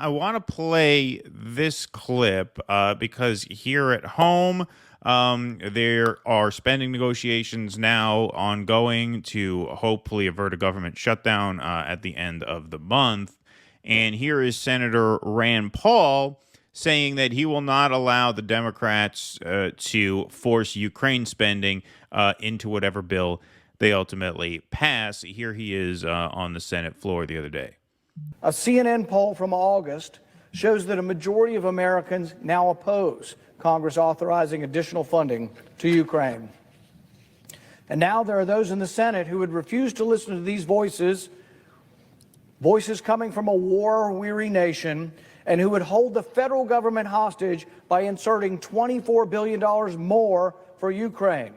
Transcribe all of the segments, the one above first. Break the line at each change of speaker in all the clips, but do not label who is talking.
I want to play this clip because here at home, there are spending negotiations now ongoing to hopefully avert a government shutdown at the end of the month. And here is Senator Rand Paul saying that he will not allow the Democrats to force Ukraine spending into whatever bill they ultimately pass. Here he is on the Senate floor the other day.
A CNN poll from August shows that a majority of Americans now oppose Congress authorizing additional funding to Ukraine. And now there are those in the Senate who would refuse to listen to these voices coming from a war-weary nation, and who would hold the federal government hostage by inserting $24 billion more for Ukraine.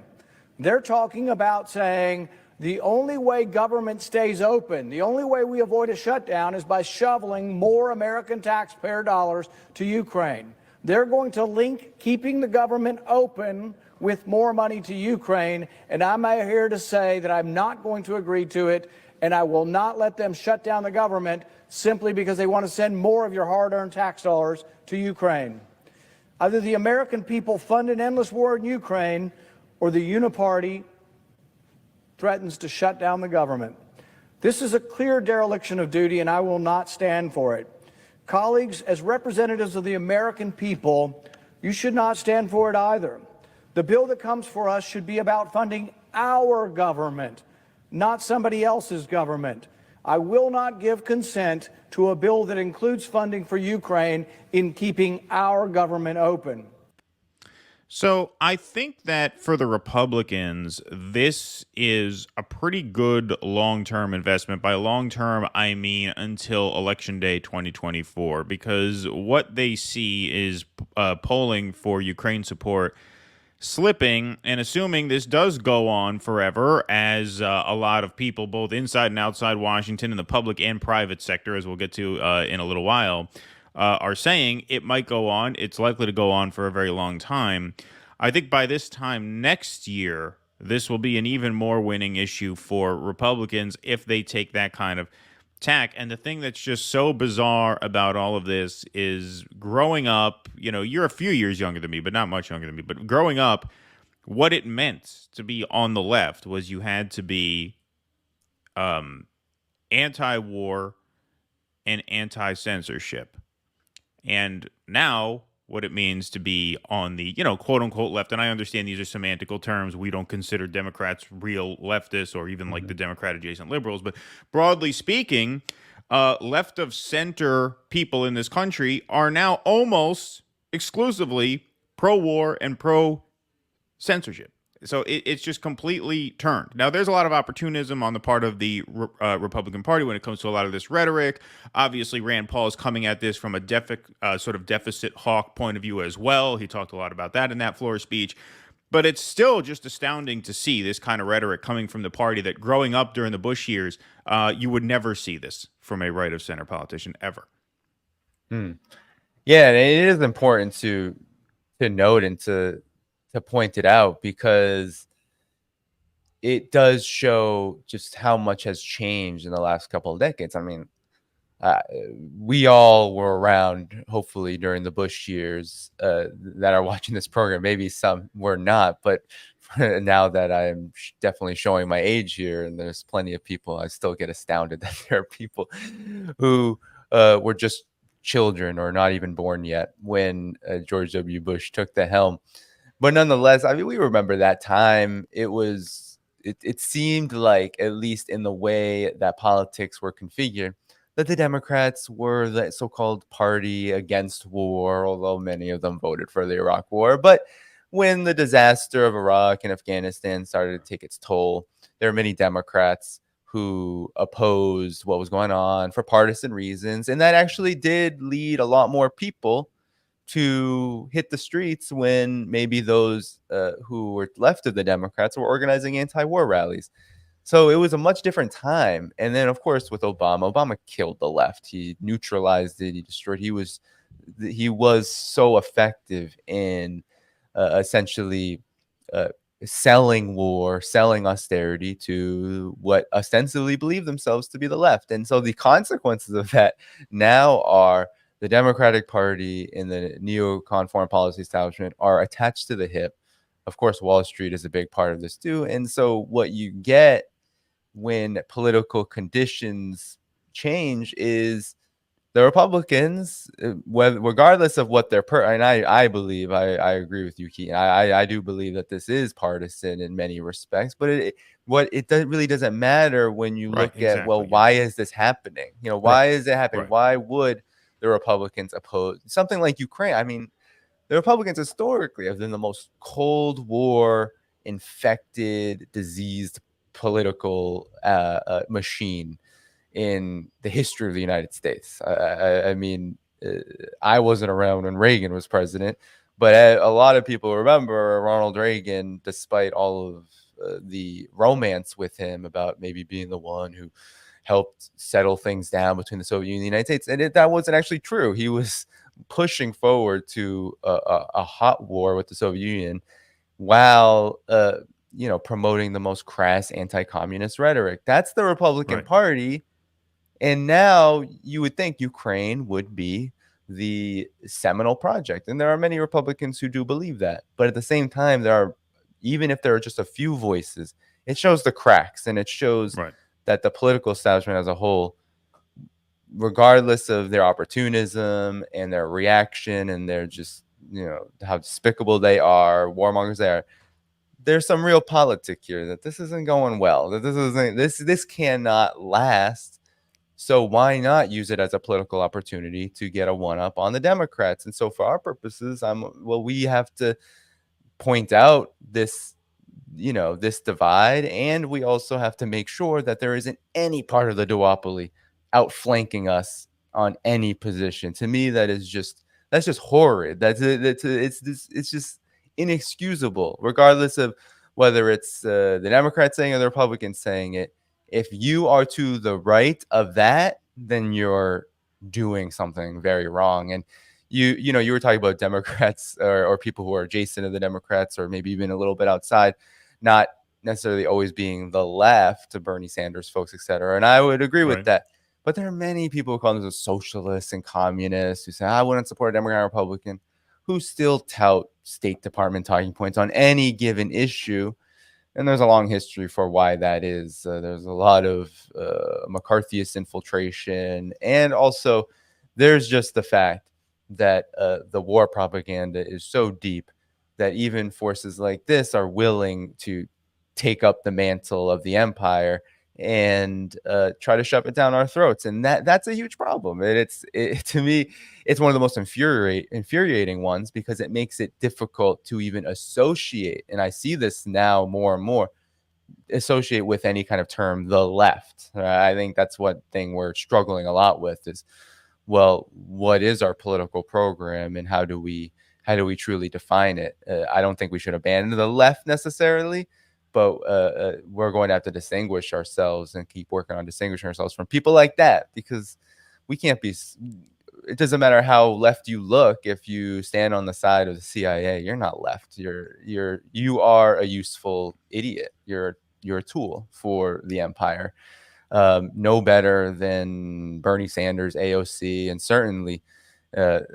They're talking about saying the only way government stays open, the only way we avoid a shutdown is by shoveling more American taxpayer dollars to Ukraine. They're going to link keeping the government open with more money to Ukraine, and I'm here to say that I'm not going to agree to it, and I will not let them shut down the government simply because they want to send more of your hard-earned tax dollars to Ukraine. Either the American people fund an endless war in Ukraine, or the uniparty threatens to shut down the government. This is a clear dereliction of duty, and I will not stand for it. Colleagues, as representatives of the American people, you should not stand for it either. The bill that comes for us should be about funding our government, not somebody else's government. I will not give consent to a bill that includes funding for Ukraine in keeping our government open.
So I think that for the Republicans, this is a pretty good long-term investment. By long-term, I mean until Election Day 2024, because what they see is polling for Ukraine support slipping, and assuming this does go on forever, as a lot of people, both inside and outside Washington, in the public and private sector, as we'll get to in a little while, are saying it might go on. It's likely to go on for a very long time. I think by this time next year, this will be an even more winning issue for Republicans if they take that kind of tack. And the thing that's just so bizarre about all of this is growing up, you're a few years younger than me, but not much younger than me. But growing up, what it meant to be on the left was you had to be anti-war and anti-censorship. And now what it means to be on the, quote unquote left. And I understand these are semantical terms. We don't consider Democrats real leftists or even like the Democrat adjacent liberals. But broadly speaking, left of center people in this country are now almost exclusively pro-war and pro-censorship. So it's just completely turned. Now, there's a lot of opportunism on the part of the Republican Party when it comes to a lot of this rhetoric. Obviously, Rand Paul is coming at this from a sort of deficit hawk point of view as well. He talked a lot about that in that floor speech. But it's still just astounding to see this kind of rhetoric coming from the party that growing up during the Bush years, you would never see this from a right-of-center politician ever.
Yeah, and it is important to note and to point it out, because it does show just how much has changed in the last couple of decades. I mean, we all were around, hopefully, during the Bush years that are watching this program. Maybe some were not, but now that I'm definitely showing my age here, and there's plenty of people, I still get astounded that there are people who were just children or not even born yet when George W. Bush took the helm. But nonetheless, I mean, we remember that time. It seemed like, at least in the way that politics were configured, that the Democrats were the so-called party against war, although many of them voted for the Iraq War. But when the disaster of Iraq and Afghanistan started to take its toll, there are many Democrats who opposed what was going on for partisan reasons. And that actually did lead a lot more people to hit the streets when maybe those who were left of the Democrats were organizing anti-war rallies. So it was a much different time. And then, of course, with Obama killed the left. He neutralized it. He destroyed. He was so effective in essentially selling war, selling austerity to what ostensibly believe themselves to be the left. And so the consequences of that now are the Democratic Party and the neocon foreign policy establishment are attached to the hip. Of course, Wall Street is a big part of this too. And so what you get when political conditions change is the Republicans, regardless of what their and I believe, I agree with you, Keaton. I do believe that this is partisan in many respects, but it really doesn't matter when you look at, well, why is this happening? Why is it happening? Why would the Republicans oppose something like Ukraine? I mean, the Republicans historically have been the most Cold War infected, diseased political machine in the history of the United States. I mean, I wasn't around when Reagan was president, but a lot of people remember Ronald Reagan, despite all of the romance with him about maybe being the one who helped settle things down between the Soviet Union and the United States. And that wasn't actually true. He was pushing forward to a hot war with the Soviet Union while promoting the most crass anti-communist rhetoric. That's the Republican Party. And now you would think Ukraine would be the seminal project. And there are many Republicans who do believe that. But at the same time, even if there are just a few voices, it shows the cracks, and it shows that the political establishment as a whole, regardless of their opportunism and their reaction and their just, how despicable they are, warmongers they are, there's some real politic here that this isn't going well, that this cannot last. So why not use it as a political opportunity to get a one-up on the Democrats? And so for our purposes, we have to point out this divide, and we also have to make sure that there isn't any part of the duopoly outflanking us on any position. To me, that's just horrid. It's just inexcusable, regardless of whether it's the Democrats saying or the Republicans saying it. If you are to the right of that, then you're doing something very wrong. And you were talking about Democrats or people who are adjacent to the Democrats, or maybe even a little bit outside, not necessarily always being the left to Bernie Sanders folks, et cetera. And I would agree with that. But there are many people who call themselves socialists and communists who say, I wouldn't support a Democrat or Republican, who still tout State Department talking points on any given issue. And there's a long history for why that is. There's a lot of McCarthyist infiltration. And also, there's just the fact that the war propaganda is so deep that even forces like this are willing to take up the mantle of the empire and try to shove it down our throats. And that's a huge problem. And to me, it's one of the most infuriating ones, because it makes it difficult to even associate. And I see this now more and more, associate with any kind of term, the left. I think that's one thing we're struggling a lot with is, well, what is our political program and how do we truly define it? I don't think we should abandon the left necessarily, but we're going to have to distinguish ourselves and keep working on distinguishing ourselves from people like that, because we can't be. It doesn't matter how left you look. If you stand on the side of the CIA, you're not left. You are a useful idiot. You're a tool for the empire. No better than Bernie Sanders, AOC, and certainly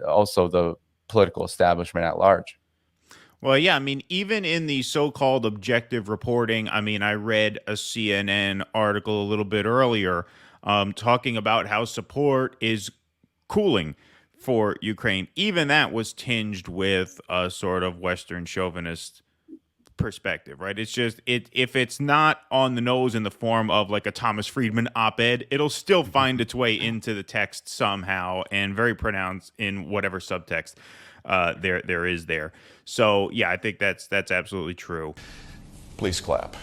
also the political establishment at large.
Well, yeah, I mean, even in the so-called objective reporting, I mean, I read a CNN article a little bit earlier talking about how support is cooling for Ukraine. Even that was tinged with a sort of Western chauvinist perspective, right? It's just if it's not on the nose in the form of like a Thomas Friedman op-ed, it'll still find its way into the text somehow, and very pronounced in whatever subtext there is there. So yeah, I think that's absolutely true.
Please clap.